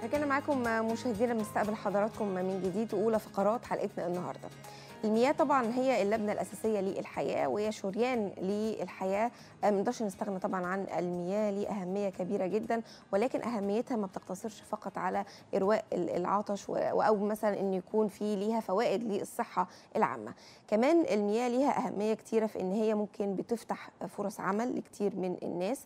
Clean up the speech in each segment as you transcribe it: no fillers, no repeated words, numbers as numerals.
رجعنا معاكم مشاهدينا، بنستقبل حضراتكم من جديد واولى فقرات حلقتنا النهارده. المياه طبعا هي اللبنه الاساسيه للحياه وهي شريان للحياه. ما نقدرش نستغنى طبعا عن المياه، ليه اهميه كبيره جدا، ولكن اهميتها ما بتقتصرش فقط على ارواء العطش او مثلا ان يكون في ليها فوائد للصحه العامه. كمان المياه ليها اهميه كتيره في ان هي ممكن بتفتح فرص عمل لكتير من الناس.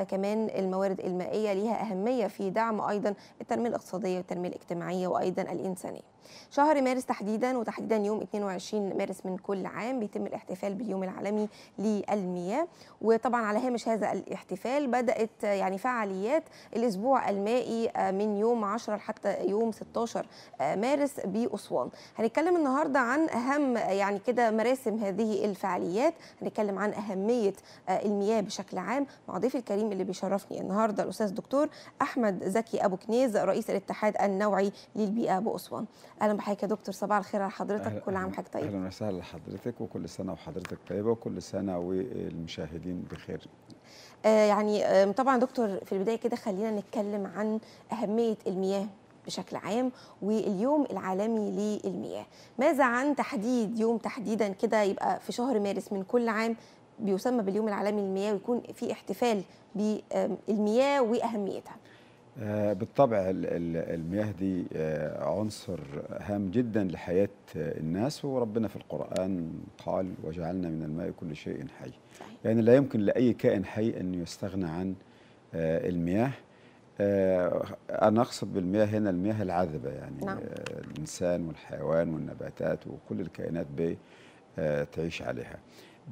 كمان الموارد المائيه ليها اهميه في دعم ايضا التنميه الاقتصاديه والتنميه الاجتماعيه وايضا الانسانيه. شهر مارس وتحديدا يوم 22 مارس من كل عام بيتم الاحتفال باليوم العالمي للمياه. وطبعا على هامش هذا الاحتفال بدأت يعني فعاليات الأسبوع المائي من يوم 10 حتى يوم 16 مارس بأسوان. هنتكلم النهارده عن أهم يعني كده مراسم هذه الفعاليات، هنتكلم عن أهمية المياه بشكل عام مع ضيفي الكريم اللي بيشرفني النهارده الأستاذ دكتور أحمد زكي أبو كنيز، رئيس الاتحاد النوعي للبيئة بأسوان. اهلا بحضرتك يا دكتور، صباح الخير على حضرتك، أهلا كل عام وحضرتك طيب. أهلا وسهلا لحضرتك، وكل سنة وحضرتك طيبة، وكل سنة والمشاهدين بخير. طبعا دكتور، في البداية كده خلينا نتكلم عن أهمية المياه بشكل عام واليوم العالمي للمياه. ماذا عن تحديد يوم تحديدا كده يبقى في شهر مارس من كل عام بيسمى باليوم العالمي للمياه ويكون في احتفال بالمياه وأهميتها؟ بالطبع المياه دي عنصر هام جدا لحياة الناس، وربنا في القرآن قال: وجعلنا من الماء كل شيء حي. صحيح. يعني لا يمكن لأي كائن حي أن يستغنى عن المياه. أنا أقصد بالمياه هنا المياه العذبة، يعني نعم. الإنسان والحيوان والنباتات وكل الكائنات بتعيش عليها.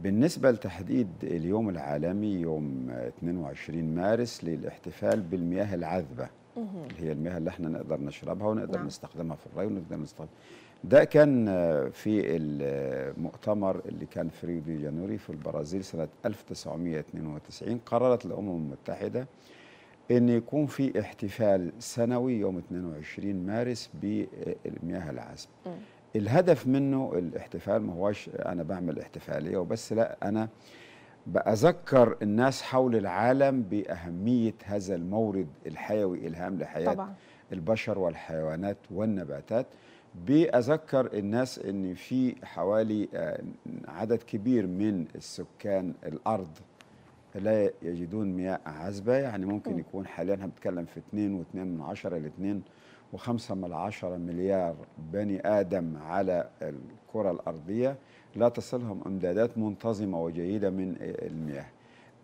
بالنسبة لتحديد اليوم العالمي يوم 22 مارس للاحتفال بالمياه العذبة، اللي هي المياه اللي احنا نقدر نشربها ونقدر نعم. نستخدمها في الري ونقدر نستخدمها. ده كان في المؤتمر اللي كان في ريو دي جانيرو في البرازيل سنة 1992. قررت الأمم المتحدة أن يكون في احتفال سنوي يوم 22 مارس بالمياه العذبة. الهدف منه الاحتفال ما هوش أنا بعمل احتفالية وبس، لا، أنا بأذكر الناس حول العالم بأهمية هذا المورد الحيوي الهام لحياة طبعا. البشر والحيوانات والنباتات. بأذكر الناس أن في حوالي عدد كبير من السكان الأرض لا يجدون مياه عذبة. يعني ممكن يكون حاليا هنتكلم في 2.2 ل 2.5 مليار بني آدم على الكرة الأرضية لا تصلهم إمدادات منتظمة وجيدة من المياه.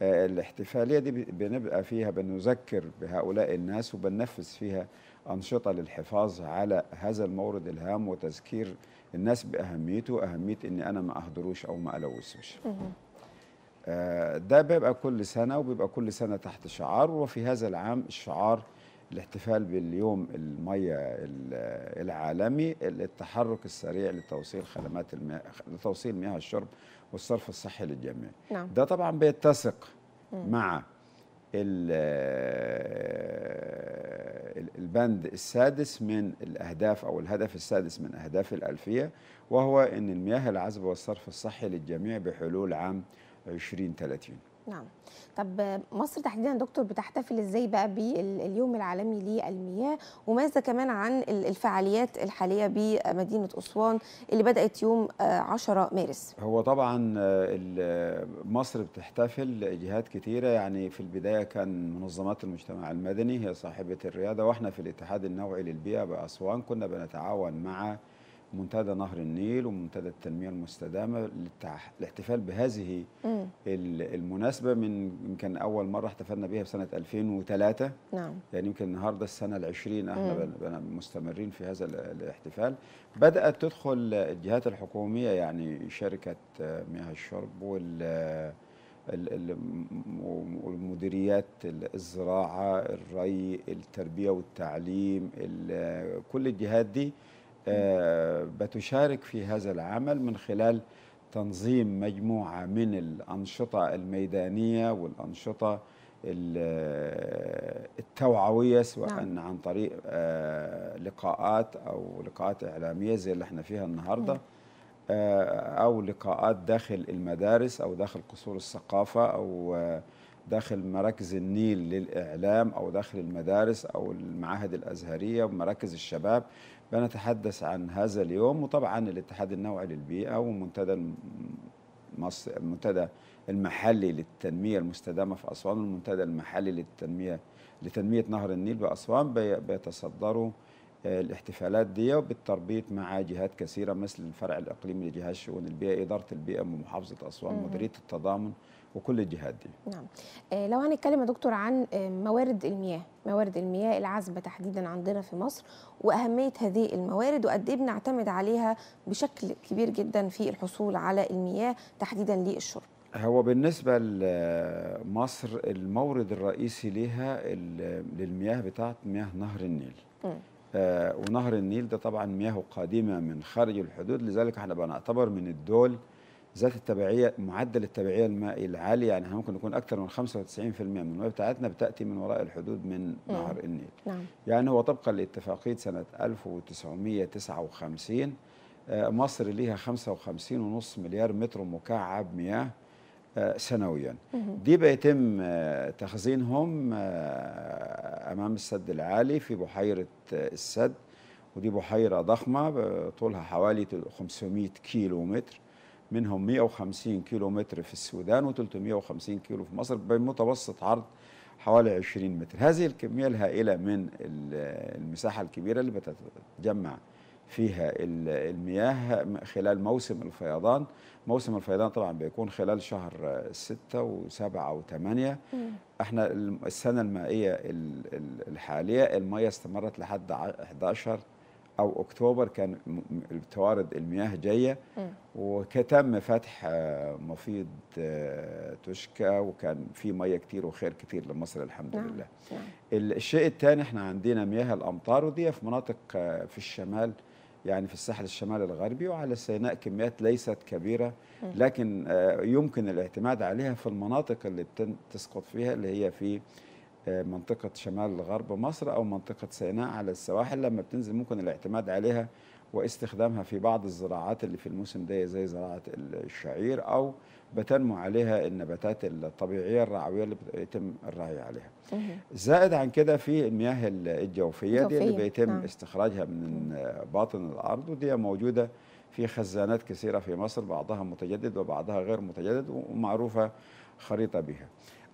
الاحتفالية دي بنبقى فيها بنذكر بهؤلاء الناس وبننفذ فيها أنشطة للحفاظ على هذا المورد الهام وتذكير الناس بأهميته، أهمية إن أنا ما أهدروش أو ما ألوثوش. ده بيبقى كل سنة، وبيبقى كل سنة تحت شعار، وفي هذا العام الشعار الاحتفال باليوم المياه العالمي، التحرك السريع لتوصيل خدمات المياه، لتوصيل مياه الشرب والصرف الصحي للجميع. نعم. ده طبعا بيتسق مع البند السادس من الأهداف أو الهدف السادس من أهداف الألفية، وهو أن المياه العذبة والصرف الصحي للجميع بحلول عام 2030. نعم. طب مصر تحديدا دكتور بتحتفل ازاي بقى باليوم العالمي للمياه، وماذا كمان عن الفعاليات الحاليه بمدينه اسوان اللي بدات يوم 10 مارس؟ هو طبعا مصر بتحتفل جهات كتيرة. يعني في البداية كان منظمات المجتمع المدني هي صاحبة الريادة، واحنا في الاتحاد النوعي للبيئة بأسوان كنا بنتعاون مع منتدى نهر النيل ومنتدى التنمية المستدامة للاحتفال بهذه المناسبة. من يمكن أول مرة احتفلنا بها في سنة 2003. نعم. يعني يمكن النهاردة السنة ال20 احنا مستمرين في هذا الاحتفال. بدأت تدخل الجهات الحكومية، يعني شركة مياه الشرب والمديريات الزراعة، الري، التربية والتعليم، كل الجهات دي بتشارك في هذا العمل من خلال تنظيم مجموعة من الأنشطة الميدانية والأنشطة التوعوية، سواء عن طريق لقاءات أو لقاءات إعلامية زي اللي احنا فيها النهاردة، أو لقاءات داخل المدارس أو داخل قصور الثقافة، أو داخل مراكز النيل للإعلام أو داخل المدارس أو المعاهد الأزهرية ومراكز الشباب بنتحدث عن هذا اليوم. وطبعا الاتحاد النوعي للبيئة ومنتدى مصر، المنتدى المحلي للتنمية المستدامة في أسوان، والمنتدى المحلي لتنمية نهر النيل بأسوان بيتصدروا الاحتفالات دي، وبالتربيط مع جهات كثيرة مثل الفرع الإقليمي لجهاز شؤون البيئة، إدارة البيئة بمحافظة أسوان، مديرية التضامن، وكل الجهات دي. نعم. لو هنتكلم يا دكتور عن موارد المياه العذبة تحديدا عندنا في مصر، وأهمية هذه الموارد وقد إيه بنعتمد عليها بشكل كبير جدا في الحصول على المياه تحديدا للشرب. هو بالنسبة لمصر المورد الرئيسي لها للمياه بتاعت مياه نهر النيل. ونهر النيل ده طبعا مياهه قادمة من خارج الحدود، لذلك احنا بنعتبر من الدول ذات التبعية، معدل التبعية المائي العالي، يعني احنا ممكن نكون أكثر من 95% من المياه بتاعتنا بتأتي من وراء الحدود من نهر النيل. نعم. يعني هو طبقا لاتفاقية سنة 1959 مصر ليها 55.5 مليار متر مكعب مياه سنويا. دي بيتم تخزينهم أمام السد العالي في بحيرة السد، ودي بحيرة ضخمة طولها حوالي 500 كيلو متر، منهم 150 كيلو متر في السودان و350 كيلو في مصر، بمتوسط عرض حوالي 20 متر. هذه الكمية الهائلة من المساحة الكبيرة اللي بتتجمع فيها المياه خلال موسم الفيضان. موسم الفيضان طبعا بيكون خلال شهر 6 و7 و8. احنا السنة المائية الحالية المياه استمرت لحد 11 أو أكتوبر، كان توارد المياه جاية، وتم فتح مفيض توشكا، وكان في مياه كتير وخير كتير لمصر الحمد لله. الشيء الثاني احنا عندنا مياه الأمطار، ودي في مناطق في الشمال، يعني في الساحل الشمالي الغربي وعلى سيناء كميات ليست كبيرة، لكن يمكن الاعتماد عليها في المناطق اللي تسقط فيها، اللي هي في منطقة شمال غرب مصر أو منطقة سيناء على السواحل. لما بتنزل ممكن الاعتماد عليها واستخدامها في بعض الزراعات اللي في الموسم ده زي زراعة الشعير، أو بتنمو عليها النباتات الطبيعية الرعوية اللي بيتم الرعي عليها. زائد عن كده في المياه الجوفية دي اللي بيتم استخراجها من باطن الأرض، ودي موجودة في خزانات كثيرة في مصر، بعضها متجدد وبعضها غير متجدد، ومعروفة خريطة بها.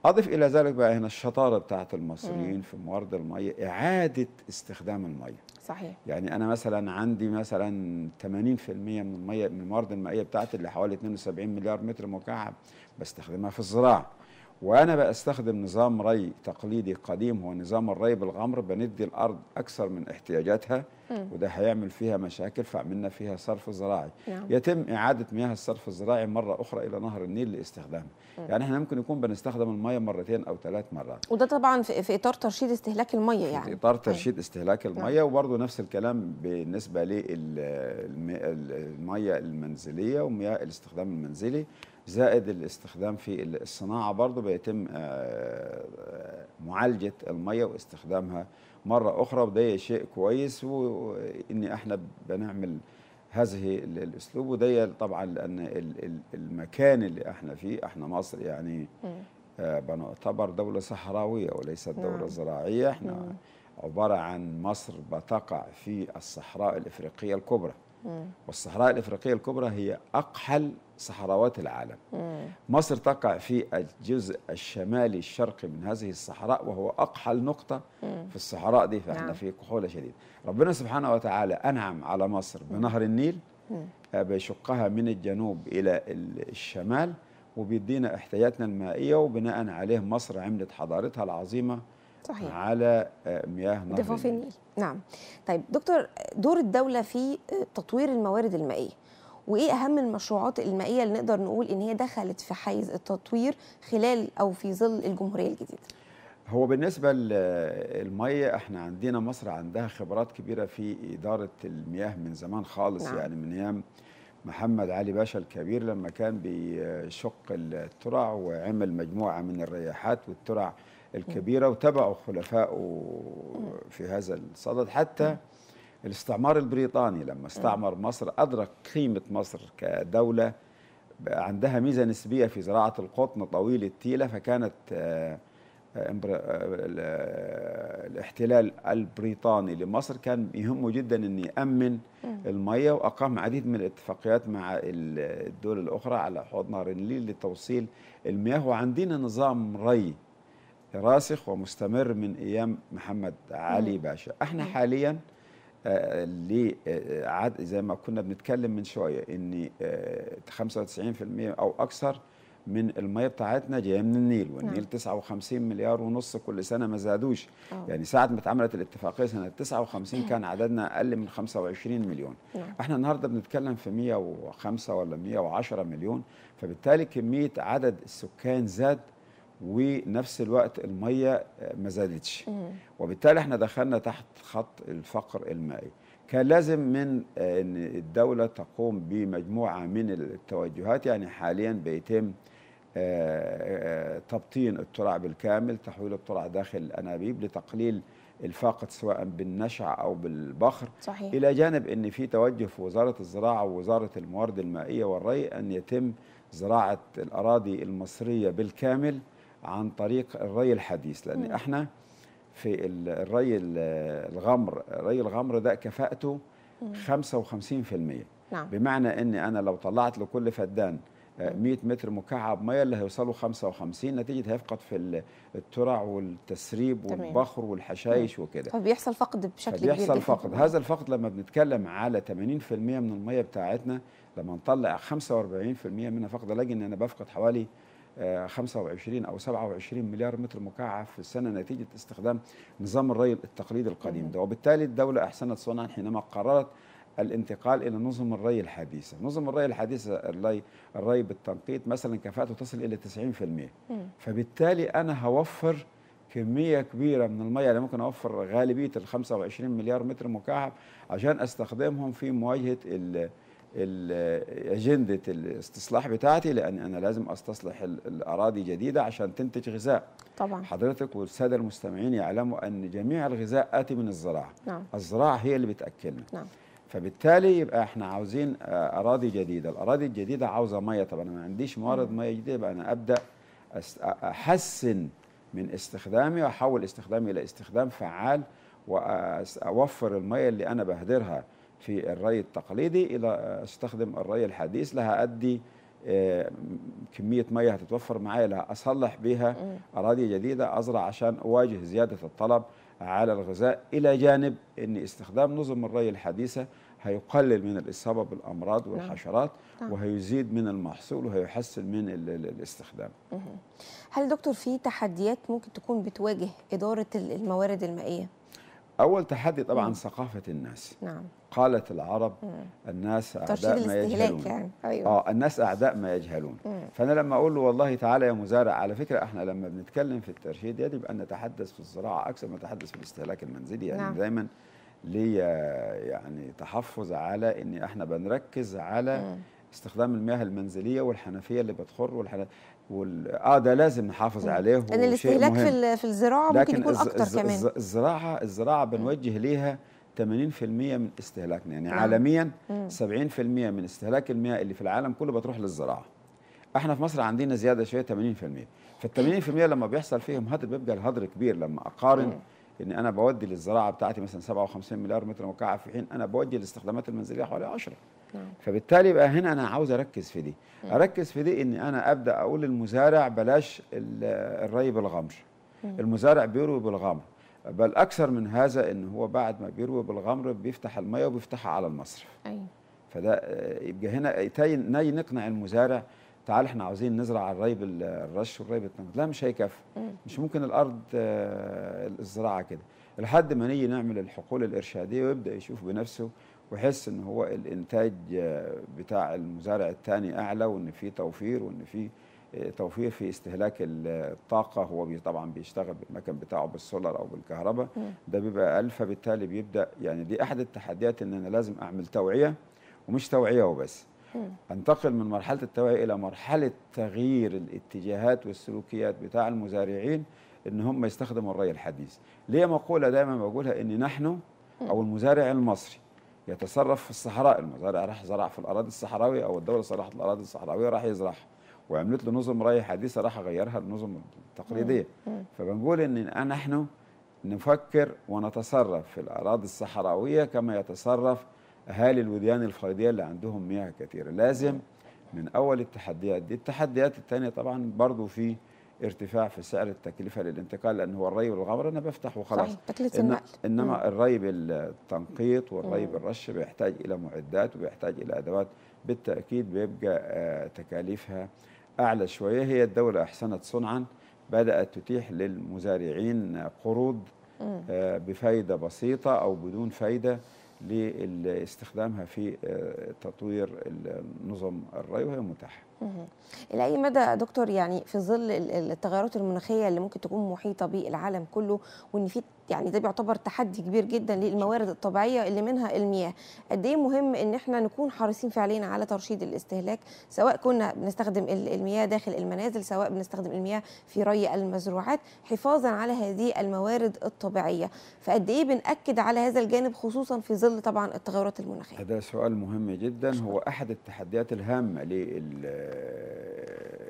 أضف إلى ذلك بقى هنا الشطارة بتاعت المصريين في موارد المية، إعادة استخدام المية. صحيح. يعني أنا مثلا عندي مثلا 80% من المية من الموارد المائية بتاعتي اللي حوالي 72 مليار متر مكعب بستخدمها في الزراعة، وأنا بستخدم نظام ري تقليدي قديم، هو نظام الري بالغمر، بندي الأرض أكثر من احتياجاتها، وده هيعمل فيها مشاكل، فعملنا فيها صرف زراعي. يتم إعادة مياه الصرف الزراعي مرة أخرى إلى نهر النيل لاستخدامها. يعني احنا ممكن يكون بنستخدم المياه مرتين أو 3 مرات، وده طبعا في إطار ترشيد استهلاك المياه، يعني في إطار ترشيد استهلاك المياه. وبرضه نفس الكلام بالنسبة للمياه المنزلية ومياه الاستخدام المنزلي، زائد الاستخدام في الصناعة برضه بيتم معالجة المياه واستخدامها مرة أخرى، وده شيء كويس، وإن احنا بنعمل هذه الأسلوب. وده طبعا لأن المكان اللي احنا فيه، احنا مصر يعني بنعتبر دولة صحراوية وليست دولة زراعية. احنا عبارة عن مصر بتقع في الصحراء الإفريقية الكبرى، والصحراء الإفريقية الكبرى هي أقحل صحراوات العالم. مصر تقع في الجزء الشمالي الشرقي من هذه الصحراء، وهو أقحل نقطة في الصحراء دي، فإحنا في كحولة شديدة. ربنا سبحانه وتعالى أنعم على مصر بنهر النيل، بيشقها من الجنوب إلى الشمال، وبيدينا احتياجاتنا المائية، وبناء عليه مصر عملت حضارتها العظيمة صحيح على مياه نهر ضفاف النيل. نعم. طيب دكتور، دور الدولة في تطوير الموارد المائية، وإيه أهم المشروعات المائية اللي نقدر نقول إن هي دخلت في حيز التطوير خلال أو في ظل الجمهورية الجديدة؟ هو بالنسبة للمية احنا عندنا مصر عندها خبرات كبيرة في إدارة المياه من زمان خالص. نعم. يعني من أيام محمد علي باشا الكبير لما كان بيشق الترع وعمل مجموعة من الرياحات والترع الكبيرة، وتبعوا خلفائه في هذا الصدد. حتى الاستعمار البريطاني لما استعمر مصر أدرك قيمة مصر كدولة بقى عندها ميزة نسبية في زراعة القطن طويل التيلة، فكانت الاحتلال البريطاني لمصر كان يهمه جدا أن يأمن المية، وأقام عديد من الاتفاقيات مع الدول الأخرى على حوض نهر النيل لتوصيل المياه. وعندنا نظام ري راسخ ومستمر من أيام محمد علي باشا. احنا حاليا زي ما كنا بنتكلم من شوية ان 95% أو أكثر من المية بتاعتنا جايه من النيل، والنيل 59 مليار ونص كل سنه ما زادوش. يعني ساعه ما اتعملت الاتفاقيه سنه 59 كان عددنا اقل من 25 مليون. احنا النهارده بنتكلم في 105 ولا 110 مليون، فبالتالي كميه عدد السكان زاد ونفس الوقت الميه ما زادتش، وبالتالي احنا دخلنا تحت خط الفقر المائي. كان لازم من ان الدوله تقوم بمجموعه من التوجهات. يعني حاليا بيتم تبطين الترع بالكامل، تحويل الترع داخل الانابيب لتقليل الفاقد سواء بالنشع او بالبخر. صحيح. الى جانب ان في توجه في وزاره الزراعه ووزاره الموارد المائيه والري ان يتم زراعه الاراضي المصريه بالكامل عن طريق الري الحديث، لان احنا في الري الغمر، ري الغمر ده كفاءته 55%. نعم. بمعنى ان انا لو طلعت لكل فدان 100 متر مكعب ميه اللي هيوصلوا 55 نتيجه هيفقد في الترع والتسريب والبخر والحشائش وكده، فبيحصل فقد بشكل كبير جدا. بيحصل فقد. هذا الفقد لما بنتكلم على 80% من الميه بتاعتنا، لما نطلع 45% منها فقد، الاقي ان انا بفقد حوالي 25 أو 27 مليار متر مكعب في السنة نتيجة استخدام نظام الري التقليدي القديم ده. وبالتالي الدولة أحسنت صنعا حينما قررت الانتقال إلى نظم الري الحديثة. نظم الري الحديثة الري بالتنقيط مثلا كفاءته تصل إلى 90%. فبالتالي أنا هوفر كمية كبيرة من المياه، يعني ممكن أوفر غالبية ال 25 مليار متر مكعب عشان أستخدمهم في مواجهة أجندة الاستصلاح بتاعتي، لأن أنا لازم أستصلح الأراضي جديدة عشان تنتج غذاء. طبعا حضرتك والسادة المستمعين يعلموا أن جميع الغذاء آتي من الزراعة. نعم. الزراعة هي اللي بتأكلنا. نعم. فبالتالي يبقى احنا عاوزين أراضي جديدة. الأراضي الجديدة عاوزة مية. طب أنا ما عنديش موارد مية جديدة، يبقى أنا أبدأ أحسن من استخدامي وأحول استخدامي إلى استخدام فعال، وأوفر المية اللي أنا بهدرها في الري التقليدي إلى استخدم الري الحديث. لها أدي كمية مية هتتوفر معايا لها أصلح بها أراضي جديدة أزرع عشان أواجه زيادة الطلب على الغذاء، إلى جانب أن استخدام نظم الري الحديثة هيقلل من الإصابة بالأمراض والحشرات وهيزيد من المحصول وهيحسن من الاستخدام. هل دكتور في تحديات ممكن تكون بتواجه إدارة الموارد المائية؟ أول تحدي طبعا ثقافة الناس. نعم. قالت العرب الناس أعداء ما يجهلون. يعني. أيوة. الناس أعداء ما يجهلون. فأنا لما أقول له والله تعالى يا مزارع، على فكرة احنا لما بنتكلم في الترشيد يجب أن نتحدث في الزراعة أكثر ما نتحدث في الاستهلاك المنزلي. يعني دايما لي يعني تحفظ على ان احنا بنركز على استخدام المياه المنزلية والحنفية اللي بتخر ده لازم نحافظ عليه. لأن الاستهلاك في الزراعة ممكن يكون أكتر كمان. الزراعة بنوجه ليها 80% من استهلاكنا. يعني عالميا 70% من استهلاك المياه اللي في العالم كله بتروح للزراعة. احنا في مصر عندنا زيادة شوية 80%. فال80% لما بيحصل فيهم هدر بيبقى الهدر كبير. لما أقارن ان انا بودي للزراعه بتاعتي مثلا 57 مليار متر مكعب في حين انا بودي للاستخدامات المنزليه حوالي 10. فبالتالي بقى هنا انا عاوز اركز في دي. اركز في دي ان انا ابدا اقول للمزارع بلاش الري بالغمر. المزارع بيروي بالغمر، بل اكثر من هذا ان هو بعد ما بيروي بالغمر بيفتح الميه وبيفتحها على المصرف. فده يبقى هنا ناي نقنع المزارع تعال احنا عاوزين نزرع الري بالرش والري بالتنقيط. لا مش هيكفي. مش ممكن الارض الزراعه كده، لحد ما نيجي نعمل الحقول الارشاديه ويبدا يشوف بنفسه ويحس ان هو الانتاج بتاع المزارع الثاني اعلى، وان في توفير، وان في توفير في استهلاك الطاقه. هو طبعا بيشتغل بالمكن بتاعه بالسولار او بالكهرباء، ده بيبقى اقل. فبالتالي بيبدا يعني دي احد التحديات ان انا لازم اعمل توعيه، ومش توعيه وبس، انتقل من مرحله التوعيه الى مرحله تغيير الاتجاهات والسلوكيات بتاع المزارعين ان هم يستخدموا الري الحديث. ليه مقوله دايما بقولها ان نحن او المزارع المصري يتصرف في الصحراء. المزارع راح زرع في الاراضي الصحراويه، او الدوله صلحت الاراضي الصحراويه راح يزرعها، وعملت له نظم ري حديثه راح اغيرها النظم التقليديه. فبنقول ان نحن نفكر ونتصرف في الاراضي الصحراويه كما يتصرف اهالي الوديان الفيضيه اللي عندهم مياه كثيره. لازم من اول التحديات دي. التحديات الثانيه طبعا برضو في ارتفاع في سعر التكلفه للانتقال، لان هو الري والغمر انا بفتح وخلاص. صحيح، تكلفة النقل. انما الري بالتنقيط والري بالرش بيحتاج الى معدات وبيحتاج الى ادوات، بالتاكيد بيبقى تكاليفها اعلى شويه. هي الدوله احسنت صنعا، بدات تتيح للمزارعين قروض بفايده بسيطه او بدون فايده لاستخدامها في تطوير نظم الري، وهي متاحه. إلى أي مدى يا دكتور، يعني في ظل التغيرات المناخية اللي ممكن تكون محيطة بالعالم كله، وإن في يعني ده بيعتبر تحدي كبير جدا للموارد الطبيعية اللي منها المياه، قد إيه مهم إن إحنا نكون حريصين فعليا على ترشيد الاستهلاك، سواء كنا بنستخدم المياه داخل المنازل، سواء بنستخدم المياه في ري المزروعات، حفاظا على هذه الموارد الطبيعية. فقد إيه بنأكد على هذا الجانب، خصوصا في ظل طبعا التغيرات المناخية؟ هذا سؤال مهم جدا. هو أحد التحديات الهامة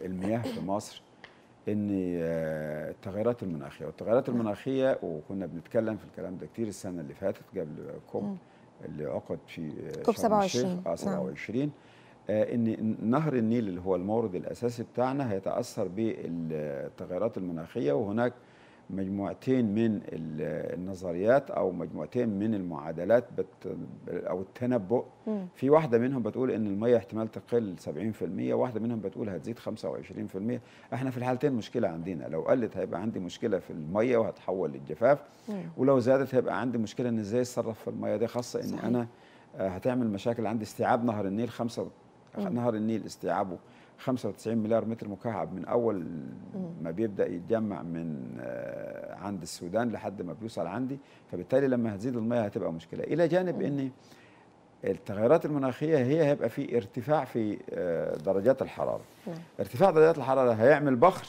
للمياه في مصر ان التغيرات المناخيه. والتغيرات المناخيه، وكنا بنتكلم في الكلام ده كتير السنه اللي فاتت قبل كوب اللي عقد في كوب شرم الشيخ 27. 27، ان نهر النيل اللي هو المورد الاساسي بتاعنا هيتاثر بالتغيرات المناخيه. وهناك مجموعتين من النظريات او مجموعتين من المعادلات او التنبؤ. في واحده منهم بتقول ان الميه احتمال تقل 70%، واحده منهم بتقول هتزيد 25%. احنا في الحالتين مشكله عندنا، لو قلت هيبقى عندي مشكله في الميه وهتحول للجفاف، ولو زادت هيبقى عندي مشكله ان ازاي اتصرف في الميه دي، خاصه ان انا هتعمل مشاكل عندي. استيعاب نهر النيل نهر النيل استيعابه 95 مليار متر مكعب من اول ما بيبدا يتجمع من عند السودان لحد ما بيوصل عندي. فبالتالي لما هتزيد المياه هتبقى مشكله، الى جانب ان التغيرات المناخيه هيبقى في ارتفاع في درجات الحراره. ارتفاع درجات الحراره هيعمل بخر،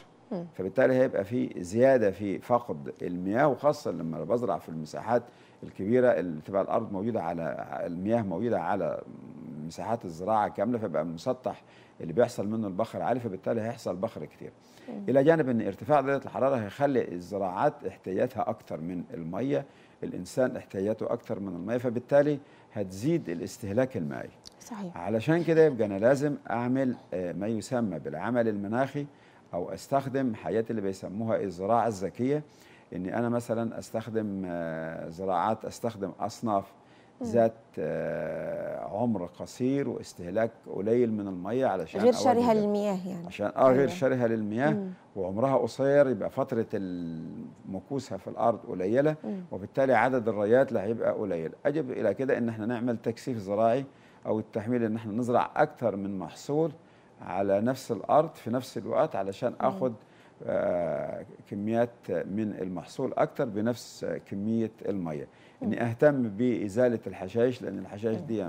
فبالتالي هيبقى في زياده في فقد المياه، وخاصه لما بزرع في المساحات الكبيره اللي تبقى الارض موجوده على المياه موجوده على مساحات الزراعه كامله، فبقى المسطح اللي بيحصل منه البخر عالي، فبالتالي هيحصل بخر كتير. الى جانب ان ارتفاع درجه الحراره هيخلي الزراعات احتياجاتها اكتر من الميه، الانسان احتياجاته اكتر من الميه، فبالتالي هتزيد الاستهلاك المائي. صحيح. علشان كده يبقى انا لازم اعمل ما يسمى بالعمل المناخي، او استخدم حاجات اللي بيسموها الزراعه الذكيه. اني انا مثلا استخدم زراعات، استخدم اصناف ذات عمر قصير واستهلاك قليل من الميه، علشان غير شرهه للمياه يعني. عشان غير شرهه للمياه، وعمرها قصير، يبقى فتره مكوسها في الارض قليله، وبالتالي عدد الريات اللي هيبقى قليل. اجب الى كده ان احنا نعمل تكثيف زراعي او التحميل، ان احنا نزرع اكثر من محصول على نفس الارض في نفس الوقت، علشان اخد كميات من المحصول اكتر بنفس كميه الميه. اني اهتم بازاله الحشائش، لان الحشائش دي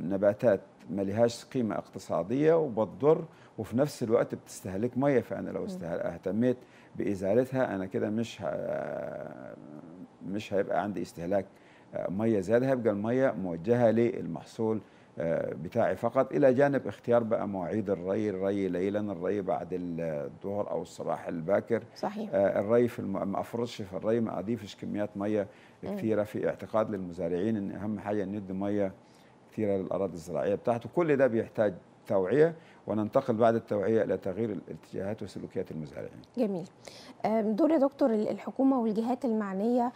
نباتات ما لهاش قيمه اقتصاديه وبتضر، وفي نفس الوقت بتستهلك ميه. فانا لو اهتميت بازالتها انا كده مش هيبقى عندي استهلاك ميه زياده، هيبقى الميه موجهه للمحصول بتاعي فقط. الى جانب اختيار بقى مواعيد الري ليلا، الري بعد الظهر او الصباح الباكر. صحيح. الري ما افرطش في الري، ما اضيفش كميات ميه كثيره. في اعتقاد للمزارعين ان اهم حاجه ان ندي ميه كثيره للاراضي الزراعيه بتاعته. كل ده بيحتاج توعيه، وننتقل بعد التوعيه الى تغيير الاتجاهات وسلوكيات المزارعين. جميل. دور يا دكتور الحكومه والجهات المعنيه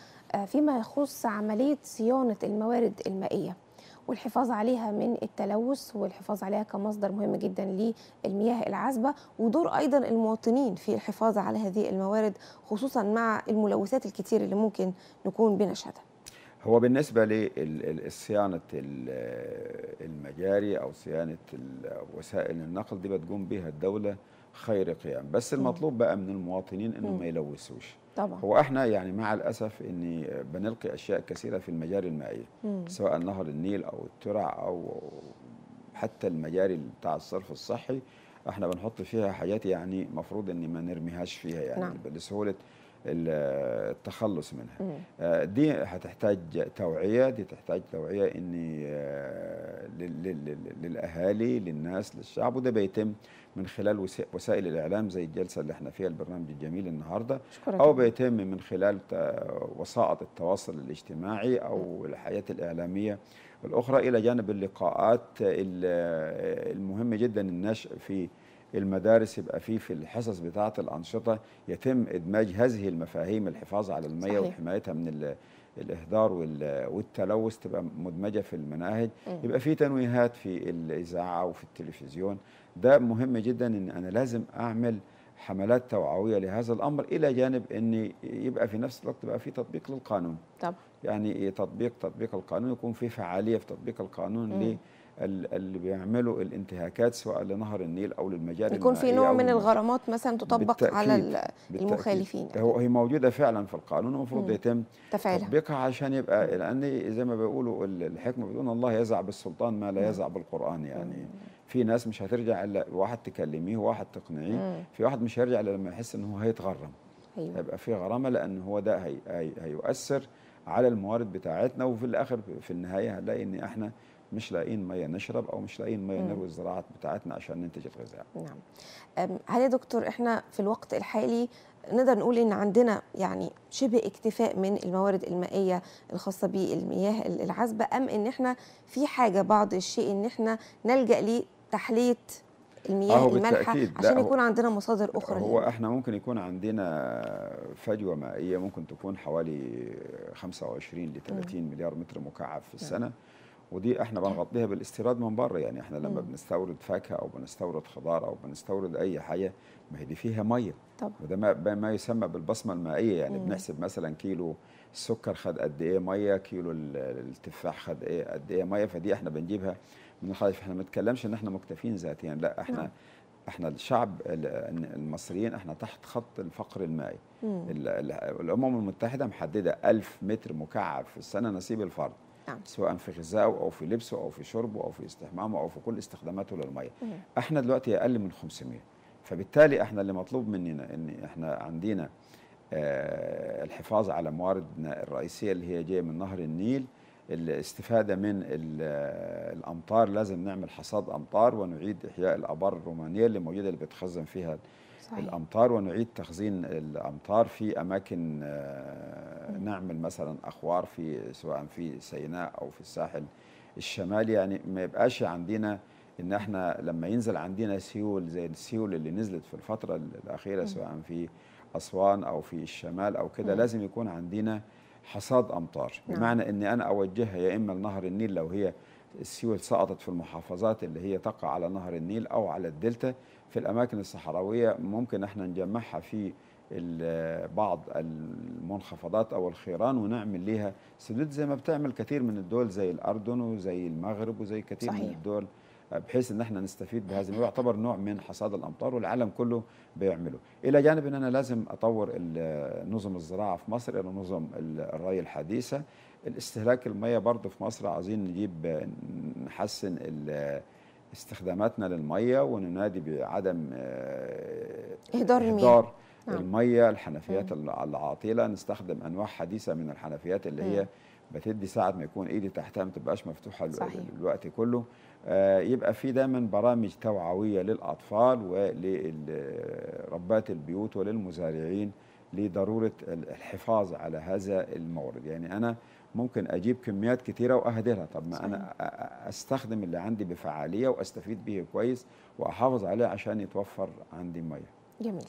فيما يخص عمليه صيانه الموارد المائيه والحفاظ عليها من التلوث، والحفاظ عليها كمصدر مهم جدا للمياه العذبة، ودور أيضا المواطنين في الحفاظ على هذه الموارد، خصوصا مع الملوثات الكتير اللي ممكن نكون بنشهدها. هو بالنسبة لصيانة المجاري أو صيانة وسائل النقل دي بتقوم بها الدولة خير قيام، بس المطلوب بقى من المواطنين إنه ما يلوثوش. طبعا. هو احنا يعني مع الأسف إني بنلقي أشياء كثيرة في المجاري المائية، سواء نهر النيل أو الترع أو حتى المجاري بتاع الصرف الصحي، احنا بنحط فيها حاجات يعني مفروض إن ما نرميهاش فيها يعني. نعم. لسهولة التخلص منها. دي هتحتاج توعية، دي تحتاج توعية إني للأهالي، للناس، للشعب، وده بيتم من خلال وسائل الإعلام زي الجلسة اللي احنا فيها، البرنامج الجميل النهاردة، أو بيتم من خلال وسائط التواصل الاجتماعي أو الحياة الإعلامية الأخرى، إلى جانب اللقاءات المهم جدا النشء في المدارس، يبقى فيه في الحصص بتاعة الأنشطة يتم إدماج هذه المفاهيم، الحفاظ على المياه صحيح. وحمايتها من الإهدار والتلوث، تبقى مدمجة في المناهج، يبقى فيه تنويهات في الإذاعة وفي التلفزيون. ده مهم جدا إن أنا لازم أعمل حملات توعوية لهذا الأمر، إلى جانب أن يبقى في نفس الوقت بقى في تطبيق للقانون. طبعا. يعني تطبيق القانون، يكون في فعالية في تطبيق القانون اللي بيعملوا الانتهاكات سواء لنهر النيل أو للمجاري يكون في نوع من الغرامات مثلا تطبق على المخالفين. هي موجودة فعلا في القانون، ومفروض يتم تفعيلها تطبيقها عشان يبقى، لأن زي ما بيقولوا الحكمة بتقول الله يزع بالسلطان ما لا يزع بالقرآن. يعني في ناس مش هترجع إلا واحد تكلميه وواحد تقنعيه، في واحد مش هيرجع إلا لما يحس إن هو هيتغرم. هيبقى في غرامة، لأن هو ده هيؤثر على الموارد بتاعتنا، وفي الآخر في النهاية هنلاقي إن إحنا مش لاقيين ميه نشرب، او مش لاقيين ميه نروي الزراعه بتاعتنا عشان ننتج الغذاء. نعم. هل يا دكتور احنا في الوقت الحالي نقدر نقول ان عندنا يعني شبه اكتفاء من الموارد المائيه الخاصه بالمياه العذبه، ام ان احنا في حاجه بعض الشيء ان احنا نلجا لتحليه المياه المالحه عشان يكون عندنا مصادر اخرى؟ هو احنا ممكن يكون عندنا فجوه مائيه ممكن تكون حوالي 25 ل 30 مليار متر مكعب في السنه، ودي احنا بنغطيها بالاستيراد من بره. يعني احنا لما بنستورد فاكهه او بنستورد خضار او بنستورد اي حاجه، ما هي دي فيها ميه طبعا، وده ما يسمى بالبصمه المائيه. يعني بنحسب مثلا كيلو السكر خد قد ايه ميه، كيلو التفاح خد قد ايه ميه، فدي احنا بنجيبها من الخارج. احنا ما بنتكلمش ان احنا مكتفين ذاتيا، لا احنا الشعب المصريين احنا تحت خط الفقر المائي. الامم المتحده محدده 1000 متر مكعب في السنه نصيب الفرد، سواء في غذائه او في لبسه او في شربه او في استحمامه او في كل استخداماته للميه. احنا دلوقتي اقل من 500، فبالتالي احنا اللي مطلوب مننا ان احنا عندنا الحفاظ على مواردنا الرئيسيه اللي هي جايه من نهر النيل، الاستفاده من الامطار، لازم نعمل حصاد امطار ونعيد احياء الابار الرومانيه اللي موجوده اللي بتخزن فيها الامطار، ونعيد تخزين الامطار في اماكن، نعمل مثلا اخوار في سواء في سيناء او في الساحل الشمالي. يعني ما يبقاش عندنا ان احنا لما ينزل عندنا سيول زي السيول اللي نزلت في الفتره الاخيره سواء في اسوان او في الشمال او كده، لازم يكون عندنا حصاد امطار، بمعنى اني انا اوجهها يا اما لنهر النيل لو هي السيول سقطت في المحافظات اللي هي تقع على نهر النيل او على الدلتا. في الاماكن الصحراويه ممكن احنا نجمعها في بعض المنخفضات او الخيران ونعمل ليها سدود زي ما بتعمل كثير من الدول زي الاردن وزي المغرب وزي كثير من الدول، بحيث ان احنا نستفيد بهذا. يعتبر نوع من حصاد الامطار والعالم كله بيعمله. الى جانب ان انا لازم اطور نظم الزراعه في مصر الى نظم الري الحديثه. الاستهلاك الميه برضه في مصر عايزين نجيب نحسن استخداماتنا للميه وننادي بعدم اهدار الميه، الحنفيات العاطله، نستخدم انواع حديثه من الحنفيات اللي هي بتدي ساعه ما يكون ايدي تحتها ما تبقاش مفتوحه الوقت كله. يبقى في دايما برامج توعويه للاطفال ولربات البيوت وللمزارعين لضروره الحفاظ على هذا المورد. يعني انا ممكن اجيب كميات كثيره واهدرها، طب ما انا استخدم اللي عندي بفعاليه واستفيد به كويس واحافظ عليه عشان يتوفر عندي ميه. جميل.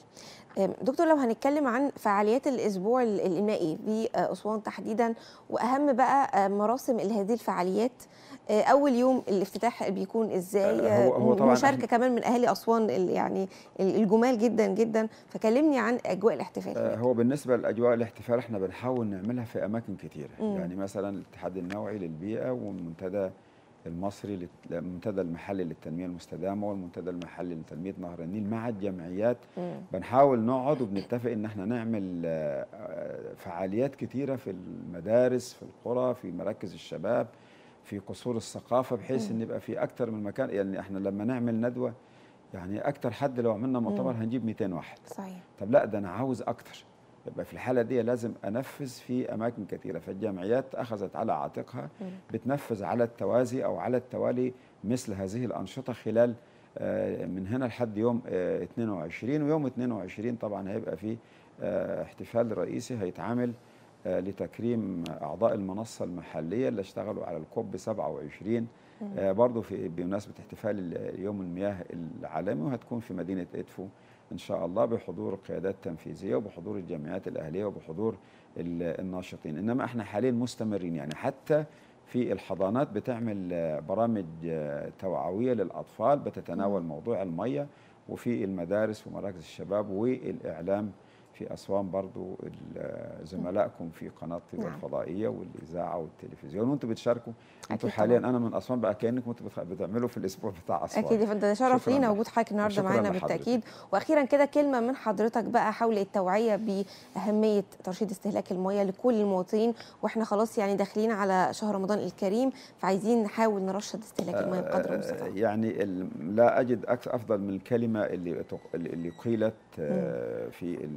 دكتور، لو هنتكلم عن فعاليات الاسبوع المائي في اسوان تحديدا، واهم بقى مراسم هذه الفعاليات، اول يوم الافتتاح بيكون ازاي؟ هو طبعا مشاركه كمان من اهالي اسوان يعني الجمال جدا جدا، فكلمني عن اجواء الاحتفال. هو بالنسبه لاجواء الاحتفال احنا بنحاول نعملها في اماكن كثيره، يعني مثلا الاتحاد النوعي للبيئه والمنتدى المصري المنتدى المحلي للتنميه المستدامه والمنتدى المحلي لتنميه نهر النيل مع الجمعيات. بنحاول نقعد وبنتفق ان احنا نعمل فعاليات كثيره في المدارس، في القرى، في مراكز الشباب، في قصور الثقافه، بحيث ان يبقى في اكثر من مكان. يعني احنا لما نعمل ندوه يعني اكثر حد لو عملنا مؤتمر هنجيب 200 واحد. صحيح. طب لا، ده انا عاوز اكثر. يبقى في الحالة دي لازم أنفذ في أماكن كثيرة، فالجمعيات أخذت على عاتقها بتنفذ على التوازي أو على التوالي مثل هذه الأنشطة خلال من هنا لحد يوم 22. ويوم 22 طبعا هيبقى فيه احتفال رئيسي هيتعامل لتكريم أعضاء المنصة المحلية اللي اشتغلوا على الكوب 27 برضو بمناسبة احتفال يوم المياه العالمي، وهتكون في مدينة إدفو إن شاء الله بحضور قيادات تنفيذية وبحضور الجمعيات الأهلية وبحضور الناشطين. إنما احنا حاليا مستمرين، يعني حتى في الحضانات بتعمل برامج توعوية للأطفال بتتناول موضوع المية، وفي المدارس ومراكز الشباب والإعلام في أسوان برضو زملائكم في قناة طيبة الفضائية والإذاعة والتلفزيون، وانتم بتشاركوا. انتم حاليا أنا من أسوان بقى كأنكم انتم بتعملوا في الأسبوع بتاع أسوان. أكيد يا فندم، ده شرف لينا وجود حضرتك النهارده معانا بالتأكيد. وأخيرا كده كلمة من حضرتك بقى حول التوعية بأهمية ترشيد استهلاك المياه لكل المواطنين، واحنا خلاص يعني داخلين على شهر رمضان الكريم، فعايزين نحاول نرشد استهلاك المياه بقدر المستطاع. يعني لا أجد أفضل من الكلمة اللي قيلت في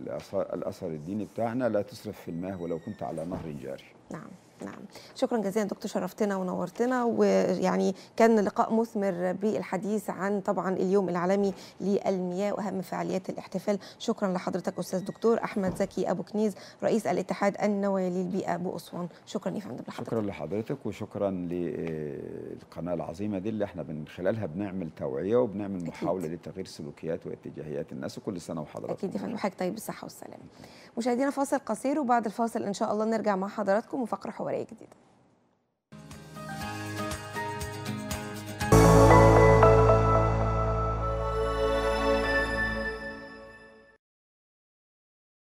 الأثر الديني بتاعنا: لا تسرف في الماء ولو كنت على نهر جاري. نعم. شكرا جزيلا دكتور، شرفتنا ونورتنا، ويعني كان لقاء مثمر بالحديث عن طبعا اليوم العالمي للمياه واهم فعاليات الاحتفال. شكرا لحضرتك استاذ دكتور احمد زكي ابو كنيز، رئيس الاتحاد النووي للبيئه باسوان. شكرا يا فندم لحضرتك. شكرا لحضرتك وشكرا للقناه العظيمه دي اللي احنا من خلالها بنعمل توعيه وبنعمل محاوله لتغيير سلوكيات واتجاهيات الناس، وكل سنه وحضراتكم اكيد يا فندم، حضرتك طيب بالصحه والسلامه. مشاهدينا فاصل قصير، وبعد الفاصل ان شاء الله نرجع مع حضراتكم وفقره حواريه جديده.